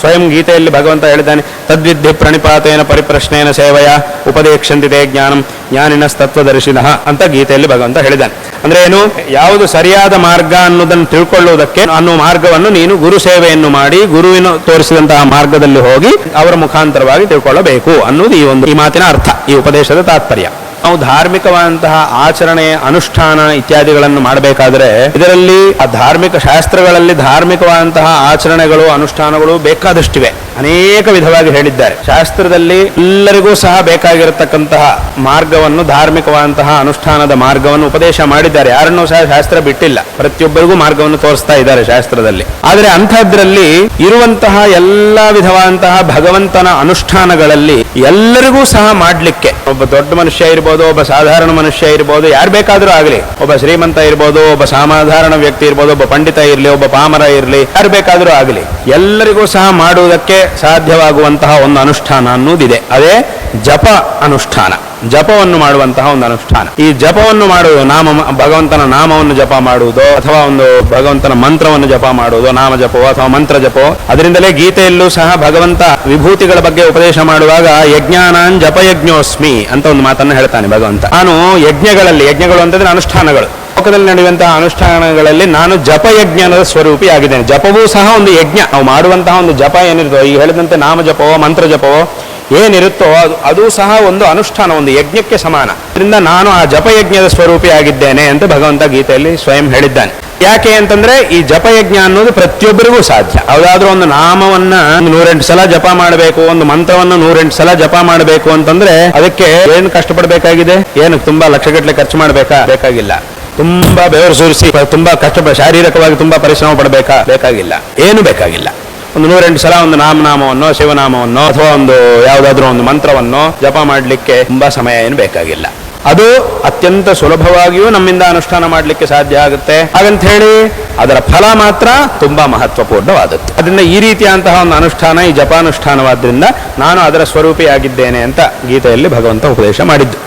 ಸ್ವಯಂ ಗೀತೆಯಲ್ಲಿ ಭಗವಂತ ಹೇಳಿದ್ದಾನೆ, ತದ್ವಿದ್ಧಿ ಪ್ರಣಿಪಾತೇನ ಪರಿಪ್ರಶ್ನೇನ ಸೇವಯ ಉಪದೇಕ್ಷಂತಿತೆ ಜ್ಞಾನಂ ಜ್ಞಾನಿನಸ್ತತ್ವದರ್ಶಿನಃ ಅಂತ ಗೀತೆಯಲ್ಲಿ ಭಗವಂತ ಹೇಳಿದ್ದಾನೆ. ಅಂದ್ರೆ ಏನು, ಯಾವುದು ಸರಿಯಾದ ಮಾರ್ಗ ಅನ್ನೋದನ್ನು ತಿಳ್ಕೊಳ್ಳುವುದಕ್ಕೆ ಅನ್ನೋ ಮಾರ್ಗವನ್ನು ನೀನು ಗುರು ಸೇವೆಯನ್ನು ಮಾಡಿ ಗುರುವಿನ ತೋರಿಸಿದಂತಹ ಮಾರ್ಗದಲ್ಲಿ ಹೋಗಿ ಅವರ ಮುಖಾಂತರವಾಗಿ ತಿಳ್ಕೊಳ್ಳಬೇಕು ಅನ್ನೋದು ಈ ಮಾತಿನ ಅರ್ಥ, ಈ ಉಪದೇಶದ ತಾತ್ಪರ್ಯ. ನಾವು ಧಾರ್ಮಿಕವಾದಂತಹ ಆಚರಣೆ ಅನುಷ್ಠಾನ ಇತ್ಯಾದಿಗಳನ್ನು ಮಾಡಬೇಕಾದ್ರೆ ಇದರಲ್ಲಿ ಆ ಧಾರ್ಮಿಕ ಶಾಸ್ತ್ರಗಳಲ್ಲಿ ಧಾರ್ಮಿಕವಾದಂತಹ ಆಚರಣೆಗಳು ಅನುಷ್ಠಾನಗಳು ಬೇಕಾದಷ್ಟಿವೆ, ಅನೇಕ ವಿಧವಾಗಿ ಹೇಳಿದ್ದಾರೆ. ಶಾಸ್ತ್ರದಲ್ಲಿ ಎಲ್ಲರಿಗೂ ಸಹ ಬೇಕಾಗಿರತಕ್ಕಂತಹ ಮಾರ್ಗವನ್ನು, ಧಾರ್ಮಿಕವಾದಂತಹ ಅನುಷ್ಠಾನದ ಮಾರ್ಗವನ್ನು ಉಪದೇಶ ಮಾಡಿದ್ದಾರೆ. ಯಾರನ್ನೂ ಸಹ ಶಾಸ್ತ್ರ ಬಿಟ್ಟಿಲ್ಲ, ಪ್ರತಿಯೊಬ್ಬರಿಗೂ ಮಾರ್ಗವನ್ನು ತೋರಿಸ್ತಾ ಇದ್ದಾರೆ ಶಾಸ್ತ್ರದಲ್ಲಿ. ಆದರೆ ಅಂಥದ್ರಲ್ಲಿ ಇರುವಂತಹ ಎಲ್ಲ ವಿಧವಾದಂತಹ ಭಗವಂತನ ಅನುಷ್ಠಾನಗಳಲ್ಲಿ ಎಲ್ಲರಿಗೂ ಸಹ ಮಾಡ್ಲಿಕ್ಕೆ, ಒಬ್ಬ ದೊಡ್ಡ ಮನುಷ್ಯ ಇರ್ಬೋದು, ಒಬ್ಬ ಸಾಧಾರಣ ಮನುಷ್ಯ ಇರ್ಬೋದು, ಯಾರು ಬೇಕಾದ್ರೂ ಆಗಲಿ, ಒಬ್ಬ ಶ್ರೀಮಂತ ಇರ್ಬೋದು, ಒಬ್ಬ ಸಾಧಾರಣ ವ್ಯಕ್ತಿ ಇರ್ಬೋದು, ಒಬ್ಬ ಪಂಡಿತ ಇರಲಿ, ಒಬ್ಬ ಪಾಮರ ಇರಲಿ, ಯಾರು ಬೇಕಾದ್ರೂ ಆಗಲಿ, ಎಲ್ಲರಿಗೂ ಸಹ ಮಾಡುವುದಕ್ಕೆ ಸಾಧ್ಯವಾಗುವಂತಹ ಒಂದು ಅನುಷ್ಠಾನ ಅನ್ನೋದಿದೆ. ಅದೇ ಜಪ ಅನುಷ್ಠಾನ, ಜಪವನ್ನು ಮಾಡುವಂತಹ ಒಂದು ಅನುಷ್ಠಾನ. ಈ ಜಪವನ್ನು ಮಾಡುವುದು, ಭಗವಂತನ ನಾಮವನ್ನು ಜಪ ಮಾಡುವುದೋ ಅಥವಾ ಒಂದು ಭಗವಂತನ ಮಂತ್ರವನ್ನು ಜಪ ಮಾಡುವುದೋ, ನಾಮ ಜಪವೋ ಅಥವಾ ಮಂತ್ರ ಜಪವೋ. ಅದರಿಂದಲೇ ಗೀತೆಯಲ್ಲೂ ಸಹ ಭಗವಂತ ವಿಭೂತಿಗಳ ಬಗ್ಗೆ ಉಪದೇಶ ಮಾಡುವಾಗ ಯಜ್ಞಾನಾನ್ ಜಪಯಜ್ಞೋಸ್ಮಿ ಅಂತ ಒಂದು ಮಾತನ್ನು ಹೇಳ್ತಾನೆ ಭಗವಂತ. ನಾನು ಯಜ್ಞಗಳು ಅಂತಂದ್ರೆ ಅನುಷ್ಠಾನಗಳು, ಲೋಕದಲ್ಲಿ ನಡೆಯುವಂತಹ ಅನುಷ್ಠಾನಗಳಲ್ಲಿ ನಾನು ಜಪಯಜ್ಞದ ಸ್ವರೂಪಿ ಆಗಿದ್ದೇನೆ. ಜಪವೂ ಸಹ ಒಂದು ಯಜ್ಞ. ನಾವು ಮಾಡುವಂತಹ ಒಂದು ಜಪ ಏನಿರುತ್ತೋ, ಈಗ ಹೇಳಿದಂತೆ ನಾಮ ಜಪವೋ ಮಂತ್ರ ಜಪವೋ ಏನಿರುತ್ತೋ ಅದು ಸಹ ಒಂದು ಅನುಷ್ಠಾನ, ಒಂದು ಯಜ್ಞಕ್ಕೆ ಸಮಾನ. ಅದರಿಂದ ನಾನು ಆ ಜಪಯಜ್ಞದ ಸ್ವರೂಪಿ ಆಗಿದ್ದೇನೆ ಅಂತ ಭಗವಂತ ಗೀತೆಯಲ್ಲಿ ಸ್ವಯಂ ಹೇಳಿದ್ದಾನೆ. ಯಾಕೆ ಅಂತಂದ್ರೆ ಈ ಜಪಯಜ್ಞ ಅನ್ನೋದು ಪ್ರತಿಯೊಬ್ಬರಿಗೂ ಸಾಧ್ಯ. ಯಾವುದಾದ್ರೂ ಒಂದು ನಾಮವನ್ನ 108 ಸಲ ಜಪ ಮಾಡಬೇಕು, ಒಂದು ಮಂತ್ರವನ್ನು 108 ಸಲ ಜಪ ಮಾಡಬೇಕು ಅಂತಂದ್ರೆ ಅದಕ್ಕೆ ಏನು ಕಷ್ಟಪಡಬೇಕಾಗಿದೆ? ಏನು ತುಂಬಾ ಲಕ್ಷಗಟ್ಟಲೆ ಖರ್ಚು ಬೇಕಾಗಿಲ್ಲ. ತುಂಬಾ ಬೆವರು ಸುರಿಸಿ ತುಂಬಾ ಶಾರೀರಿಕವಾಗಿ ತುಂಬಾ ಪರಿಶ್ರಮ ಬೇಕಾಗಿಲ್ಲ, ಏನು ಬೇಕಾಗಿಲ್ಲ. ಒಂದು 108 ಸಲ ಒಂದು ನಾಮನಾಮವನ್ನು, ಶಿವನಾಮವನ್ನು ಅಥವಾ ಒಂದು ಯಾವುದಾದ್ರೂ ಒಂದು ಮಂತ್ರವನ್ನು ಜಪ ಮಾಡಲಿಕ್ಕೆ ತುಂಬಾ ಸಮಯ ಏನು ಬೇಕಾಗಿಲ್ಲ. ಅದು ಅತ್ಯಂತ ಸುಲಭವಾಗಿಯೂ ನಮ್ಮಿಂದ ಅನುಷ್ಠಾನ ಮಾಡಲಿಕ್ಕೆ ಸಾಧ್ಯ ಆಗುತ್ತೆ. ಹಾಗಂತ ಹೇಳಿ ಅದರ ಫಲ ಮಾತ್ರ ತುಂಬಾ ಮಹತ್ವಪೂರ್ಣವಾದದ್ದು. ಅದರಿಂದ ಈ ರೀತಿಯಾದಂತಹ ಒಂದು ಅನುಷ್ಠಾನ ಈ ಜಪಾನುಷ್ಠಾನವಾದ್ರಿಂದ ನಾನು ಅದರ ಸ್ವರೂಪಿಯಾಗಿದ್ದೇನೆ ಅಂತ ಗೀತೆಯಲ್ಲಿ ಭಗವಂತ ಉಪದೇಶ ಮಾಡಿದ್ದು.